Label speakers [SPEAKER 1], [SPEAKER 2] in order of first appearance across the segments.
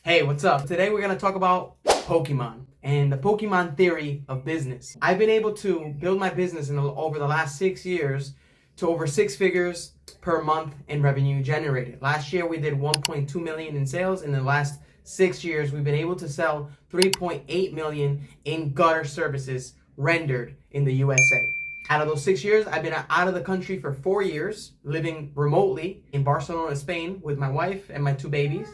[SPEAKER 1] Hey, what's up? Today we're going to talk about Pokemon and the Pokemon theory of business. I've been able to build my business over the last 6 years to over 6 figures per month in revenue generated. Last year we did 1.2 million in sales. In the last 6 years we've been able to sell 3.8 million in gutter services rendered in the USA. Out of those 6 years, I've been out of the country for 4 years, living remotely in Barcelona, Spain with my wife and my 2 babies.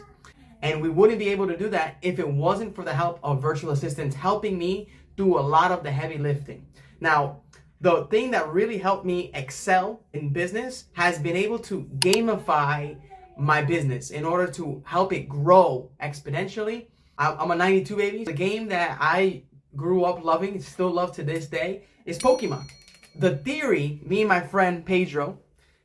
[SPEAKER 1] And we wouldn't be able to do that if it wasn't for the help of virtual assistants helping me do a lot of the heavy lifting. Now, the thing that really helped me excel in business has been able to gamify my business in order to help it grow exponentially. I'm a 92 baby. The game that I grew up loving, still love to this day, is Pokemon. The theory, me and my friend Pedro,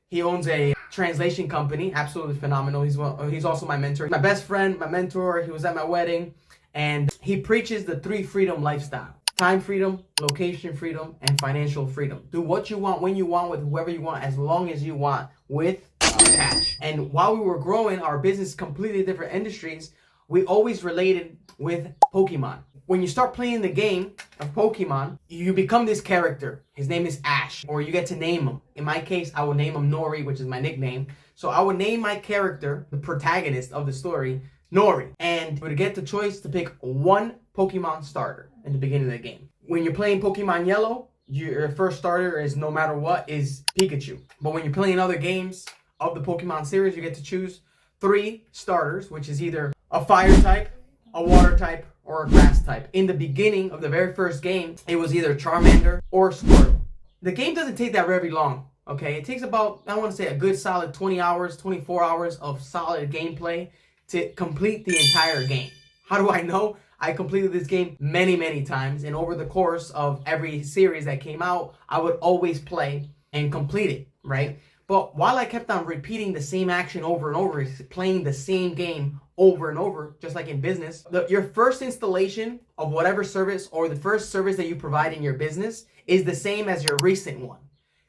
[SPEAKER 1] he owns a translation company, absolutely phenomenal. He's also my mentor. My best friend, my mentor, he was at my wedding, and he preaches the 3 freedom lifestyle. Time freedom, location freedom, and financial freedom. Do what you want, when you want, with whoever you want, as long as you want, with cash. And while we were growing our business, completely different industries, we always related with Pokemon. When you start playing the game of Pokemon, you become this character. His name is Ash, or you get to name him. In my case, I would name him Nori, which is my nickname. So I would name my character, the protagonist of the story, Nori. And you would get the choice to pick one Pokemon starter in the beginning of the game. When you're playing Pokemon Yellow, your first starter is, no matter what, is Pikachu. But when you're playing other games of the Pokemon series, you get to choose 3 starters, which is either a fire type, a water type, or a grass type. In the beginning of the very first game, it was either Charmander or Squirtle. The game doesn't take that very long, okay? It takes about, I want to say, a good solid 20 hours, 24 hours of solid gameplay to complete the entire game. How do I know? I completed this game many times, and over the course of every series that came out, I would always play and complete it, right? But while I kept on repeating the same action over and over, playing the same game over and over, just like in business, your first installation of whatever service or the first service that you provide in your business is the same as your recent one.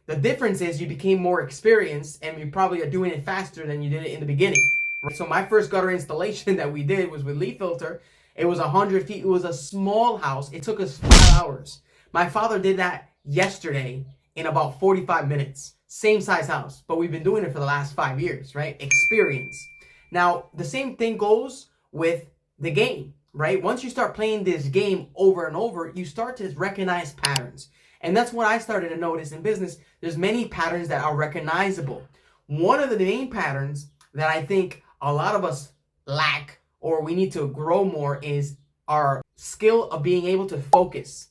[SPEAKER 1] The difference is you became more experienced and you probably are doing it faster than you did it in the beginning. Right? So my first gutter installation that we did was with leaf filter. It was 100 feet. It was a small house. It took us 5 hours. My father did that yesterday in about 45 minutes. Same size house, but we've been doing it for the last 5 years, right? Experience. Now, the same thing goes with the game, right? Once you start playing this game over and over, you start to recognize patterns. And that's what I started to notice in business. There's many patterns that are recognizable. One of the main patterns that I think a lot of us lack or we need to grow more is our skill of being able to focus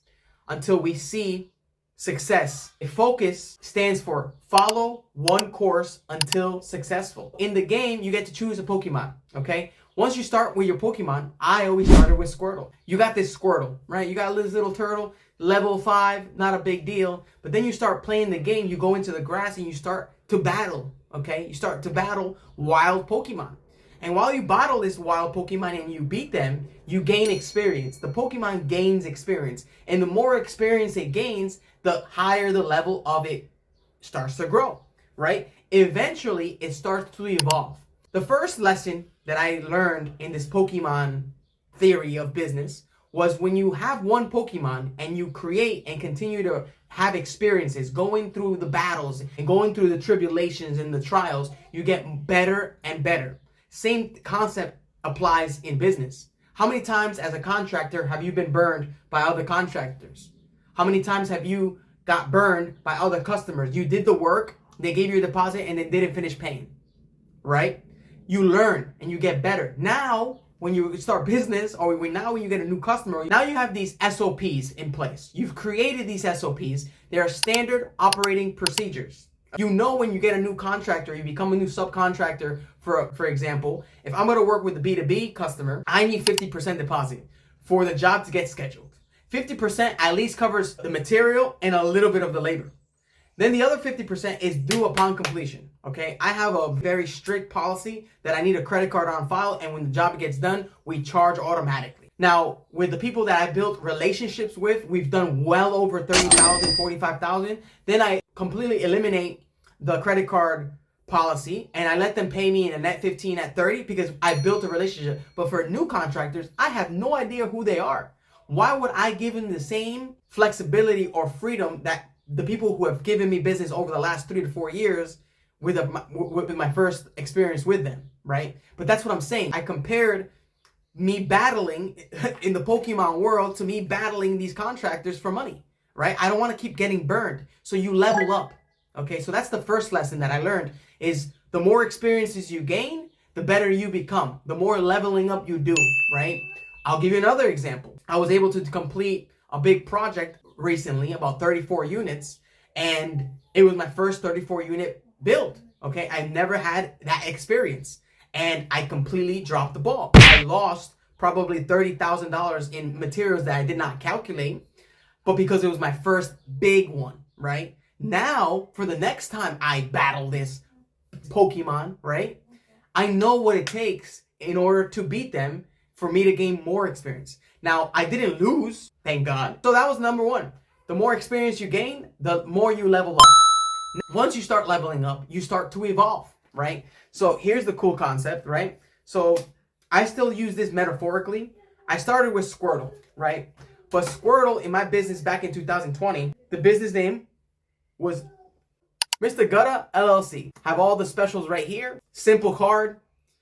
[SPEAKER 1] until we see success. Focus stands for follow one course until successful. In the game, you get to choose a Pokemon, okay? Once you start with your Pokemon, I always started with Squirtle. You got this Squirtle, right? You got this little turtle, level 5, not a big deal. But then you start playing the game, you go into the grass and you start to battle, okay? You start to battle wild Pokemon. And while you battle this wild Pokemon and you beat them, you gain experience. The Pokemon gains experience. And the more experience it gains, the higher the level of it starts to grow, right? Eventually, it starts to evolve. The first lesson that I learned in this Pokemon theory of business was when you have one Pokemon and you create and continue to have experiences going through the battles and going through the tribulations and the trials, you get better and better. Same concept applies in business. How many times as a contractor have you been burned by other contractors? How many times have you got burned by other customers? You did the work, they gave you a deposit, and they didn't finish paying, right? You learn and you get better. Now, when you start business or when you get a new customer, now you have these SOPs in place. You've created these SOPs. They are standard operating procedures. You know when you get a new contractor, you become a new subcontractor, for example, if I'm going to work with a B2B customer, I need 50% deposit for the job to get scheduled. 50% at least covers the material and a little bit of the labor. Then the other 50% is due upon completion, okay? I have a very strict policy that I need a credit card on file, and when the job gets done, we charge automatically. Now, with the people that I built relationships with, we've done well over 30,000, 45,000. Then I completely eliminate the credit card policy and I let them pay me in a net 15 at 30 because I built a relationship. But for new contractors, I have no idea who they are. Why would I give them the same flexibility or freedom that the people who have given me business over the last 3 to 4 years with my first experience with them, right? But that's what I'm saying. I compared me battling in the Pokemon world to me battling these contractors for money, right? I don't want to keep getting burned. So you level up. Okay, so that's the first lesson that I learned is the more experiences you gain, the better you become, the more leveling up you do, right? I'll give you another example. I was able to complete a big project recently, about 34 units, and it was my first 34 unit build, okay? I never had that experience, and I completely dropped the ball. I lost probably $30,000 in materials that I did not calculate, but because it was my first big one, right? Now, for the next time I battle this Pokemon, right? I know what it takes in order to beat them for me to gain more experience. Now, I didn't lose, thank God. So that was number one. The more experience you gain, the more you level up. Once you start leveling up, you start to evolve, right? So here's the cool concept, right? So I still use this metaphorically. I started with Squirtle, right? But Squirtle in my business back in 2020, the business name was Mr. Gutta LLC. Have all the specials right here. Simple card,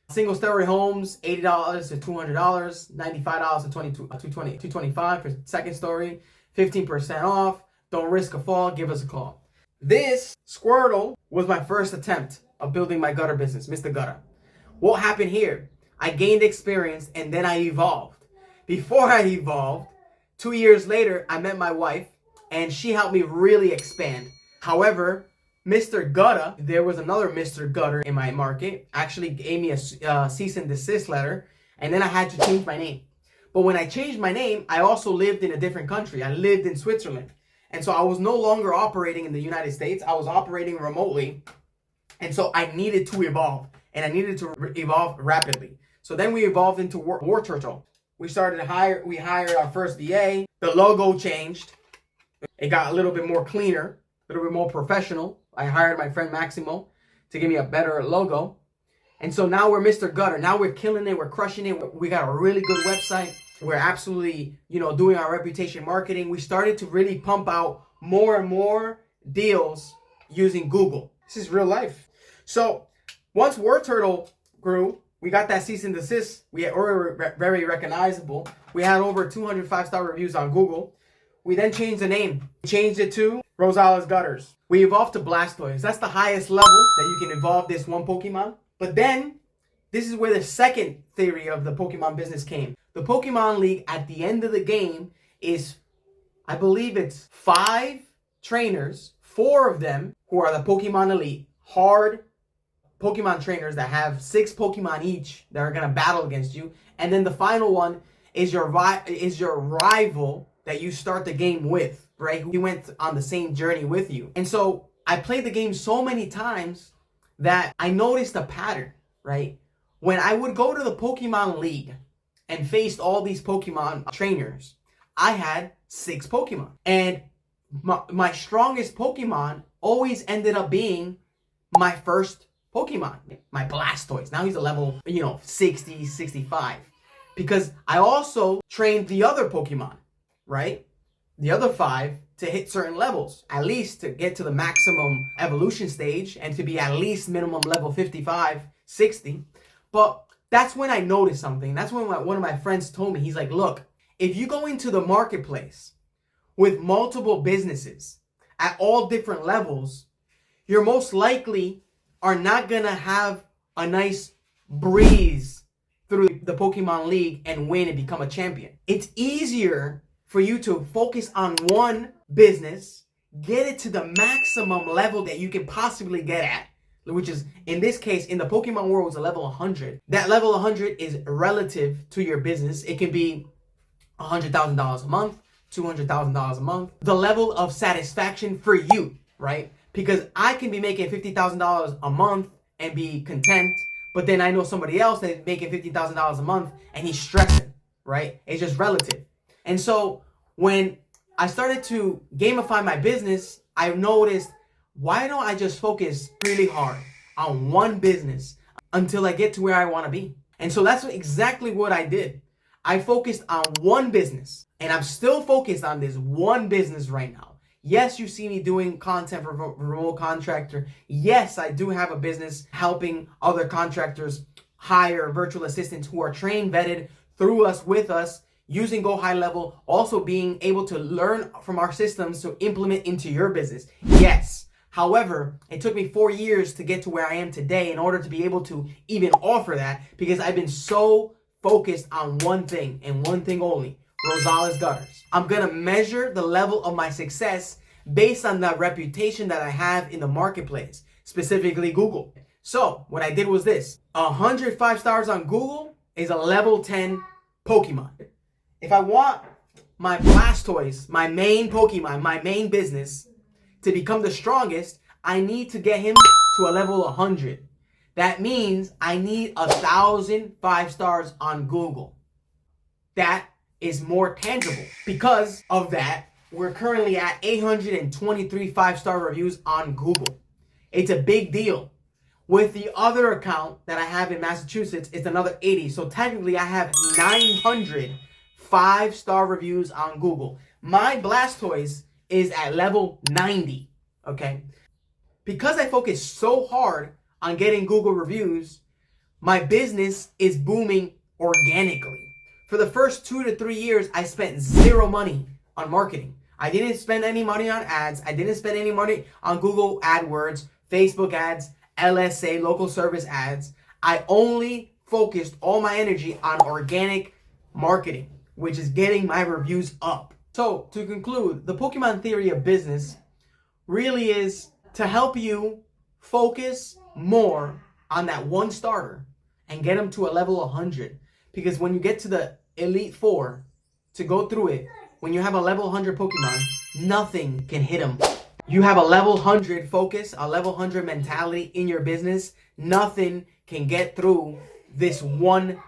[SPEAKER 1] single story homes, $80 to $200, $95 to $225 for second story, 15% off. Don't risk a fall, give us a call. This Squirtle was my first attempt of building my gutter business, Mr. Gutta. What happened here? I gained experience and then I evolved. Before I evolved, 2 years later, I met my wife and she helped me really expand. However, Mr. Gutta, there was another Mr. Gutter in my market, actually gave me a cease and desist letter, and then I had to change my name. But when I changed my name, I also lived in a different country. I lived in Switzerland. And so I was no longer operating in the United States. I was operating remotely. And so I needed to evolve, and I needed to evolve rapidly. So then we evolved into War Turtle. We hired our first VA. The logo changed. It got a little bit more cleaner, a little bit more professional. I hired my friend Maximo to give me a better logo. And so now we're Mr. Gutter. Now we're killing it. We're crushing it. We got a really good website. We're absolutely, doing our reputation marketing. We started to really pump out more and more deals using Google. This is real life. So once War Turtle grew, we got that cease and desist. We were very recognizable. We had over 200 5-star reviews on Google. We then changed the name. We changed it to Rosales Gutters. We evolved to Blastoise. That's the highest level that you can evolve this one Pokemon. But then, this is where the second theory of the Pokemon business came. The Pokemon League at the end of the game is, I believe it's 5 trainers, 4 of them who are the Pokemon Elite, hard Pokemon trainers that have 6 Pokemon each that are going to battle against you. And then the final one is your rival that you start the game with, right? Who went on the same journey with you. And so I played the game so many times that I noticed a pattern, right? When I would go to the Pokemon League and faced all these Pokemon trainers, I had 6 Pokemon. And my strongest Pokemon always ended up being my first Pokemon, my Blastoise. Now he's a level, 60, 65. Because I also trained the other Pokemon, right? The other 5 to hit certain levels, at least to get to the maximum evolution stage and to be at least minimum level 55, 60. But that's when I noticed something. That's when one of my friends told me, he's like, look, if you go into the marketplace with multiple businesses at all different levels, you're most likely are not gonna have a nice breeze through the Pokemon League and win and become a champion. It's easier for you to focus on one business, get it to the maximum level that you can possibly get at, which is, in this case, in the Pokemon world, is a level 100. That level 100 is relative to your business. It can be $100,000 a month, $200,000 a month. The level of satisfaction for you, right? Because I can be making $50,000 a month and be content, but then I know somebody else that's making $50,000 a month and he's stressing, right? It's just relative. And so when I started to gamify my business, I noticed, why don't I just focus really hard on one business until I get to where I want to be. And so that's exactly what I did. I focused on one business, and I'm still focused on this one business right now. Yes, you see me doing content for Remote Contractor. Yes, I do have a business helping other contractors hire virtual assistants who are trained, vetted through us, with us, using Go High Level, also being able to learn from our systems to implement into your business. Yes. However, it took me 4 years to get to where I am today in order to be able to even offer that, because I've been so focused on one thing and one thing only: Rosales gutters. I'm gonna measure the level of my success based on the reputation that I have in the marketplace, specifically Google. So what I did was this: 105 stars on Google is a level 10 Pokemon. If I want my Blastoise, my main Pokemon, my main business, to become the strongest, I need to get him to a level 100. That means I need 1,000 5 stars on Google. That is more tangible. Because of that, we're currently at 823 5-star reviews on Google. It's a big deal. With the other account that I have in Massachusetts, it's another 80. So technically I have 900 5-star reviews on Google. My Blastoise is at level 90, okay? Because I focus so hard on getting Google reviews, my business is booming organically. For the first 2 to 3 years, I spent zero money on marketing. I didn't spend any money on ads. I didn't spend any money on Google AdWords, Facebook ads, LSA, local service ads. I only focused all my energy on organic marketing, which is getting my reviews up. So to conclude, the Pokemon theory of business really is to help you focus more on that one starter and get them to a level 100. Because when you get to the Elite Four, to go through it, when you have a level 100 Pokemon, nothing can hit them. You have a level 100 focus, a level 100 mentality in your business, nothing can get through this one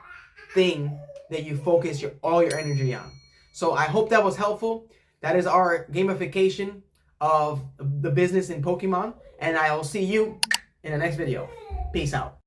[SPEAKER 1] thing that you focus all your energy on. So I hope that was helpful. That is our gamification of the business in Pokemon, and I will see you in the next video. Peace out.